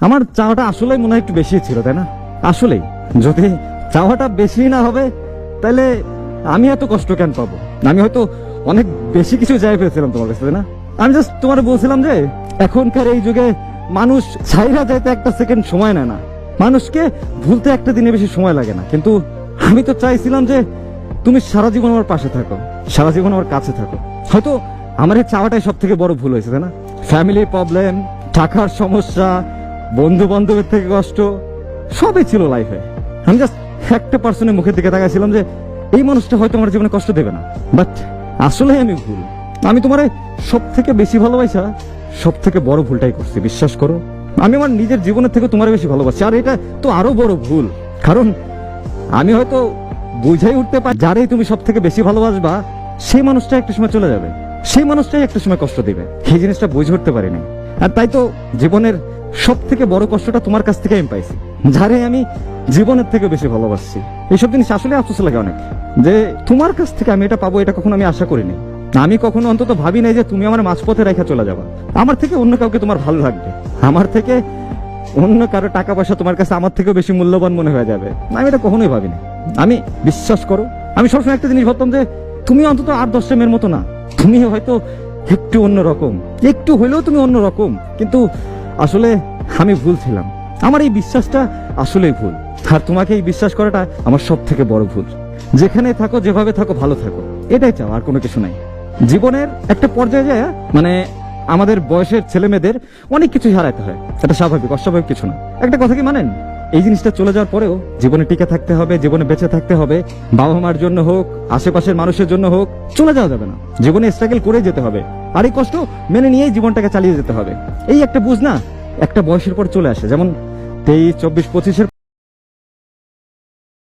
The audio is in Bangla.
আমার চাওয়াটা আসলেই মনে হয় একটু বেশি ছিল, তাই না? আসলেই যদি চাওয়াটা বেশি না হবে তাহলে আমি এত কষ্ট কেন পাবো? আমি হয়তো অনেক বেশি কিছু চাই পেয়েছিলাম তোমার কাছে, তাই না? আমি জাস্ট তোমার বলছিলাম যে এখনকার এই যুগে মানুষ ছাইরা যাইতে একটা সেকেন্ড সময় নেয় না, মানুষকে ভুলতে একটা দিনে বেশি সময় লাগে না। কিন্তু আমি তো চাইছিলাম যে তুমি সারা জীবন আমার পাশে থাকো, সারা জীবন আমার কাছে থাকো। হয়তো আমার এই চাওয়াটাই সব থেকে বড় ভুল হয়েছে, তাই না? ফ্যামিলির প্রবলেম, টাকার সমস্যা, বন্ধু বান্ধবের থেকে কষ্ট, সবই ছিল লাইফে। আমি জাস্ট একটা পার্সনের মুখের দিকে তাকাইছিলাম যে এই মানুষটা হয়তো আমার জীবনে কষ্ট দেবে না। বাট আসলে আমি ভুল। আমি তোমারে সব থেকে বেশি ভালোবাসা সব থেকে বড় ভুলটাই করছি, বিশ্বাস করো। আমি আমার নিজের জীবনের থেকে তোমার বেশি ভালোবাসি, আর এটা তো আরো বড় ভুল। কারণ আমি হয়তো বুঝাই উঠতে পারি যারাই তুমি সব থেকে বেশি ভালোবাসবা সেই মানুষটা একটা সময় চলে যাবে, সেই মানুষটাই একটা সময় কষ্ট দিবে। এই জিনিসটা বুঝে উঠতে পারিনি। আর তাই তো জীবনের সব থেকে বড় কষ্টটা তোমার কাছ থেকে আমি পাইছি, যারে আমি জীবনের থেকে বেশি ভালোবাসছি। এইসব জিনিস আসলে আফসোস লাগে অনেক, যে তোমার কাছ থেকে আমি এটা পাবো, এটা কখনো আমি আশা করিনি। আমি কখনো অন্তত ভাবি নাই যে তুমি আমার মাঝপথে রেখে চলে যাবা। আমার থেকে অন্য কাউকে তোমার ভালো লাগবে, আমার থেকে অন্য কারো টাকা পয়সা তোমার কাছে আমার থেকেও বেশি মূল্যবান মনে হয়ে যাবে। আমি এটা কখনোই ভাবিনি। আমি, বিশ্বাস করো, আমি সবসময় একটা জিনিস ভাবতাম যে তুমি অন্তত 8-10টা মেয়ের মতো না, তুমি হয়তো একটু অন্যরকম, একটু হলেও তুমি অন্যরকম। কিন্তু আসলে আমি ভুল ছিলাম। আমার এই বিশ্বাসটা আসলেই ভুল, আর তোমাকে এই বিশ্বাস করাটা আমার সব থেকে বড় ভুল। যেখানে থাকো, যেভাবে থাকো, ভালো থাকো, এটাই চাও, আর কোনো কিছু নাই। জীবনের একটা পর্যায়ে যায়, মানে আমাদের বয়সের ছেলে মেয়েদের অনেক কিছুই হারাতে হয়, এটা স্বাভাবিক, অস্বাভাবিক কিছু না। একটা কথা কি মানেন, এই জিনিসটা চলে যাওয়ার পরেও জীবনে টিকে থাকতে হবে, জীবনে বেঁচে থাকতে হবে। বাবা মার জন্য হোক, আশেপাশের মানুষের জন্য হোক, চলে যাওয়া যাবে না। জীবনে স্ট্রাগল করে যেতে হবে, আর এই কষ্ট মেনে নিয়েই জীবনটাকে চালিয়ে যেতে হবে। এই একটা বুঝ না একটা বয়সের পর চলে আসে, যেমন 23, 24, 25-এর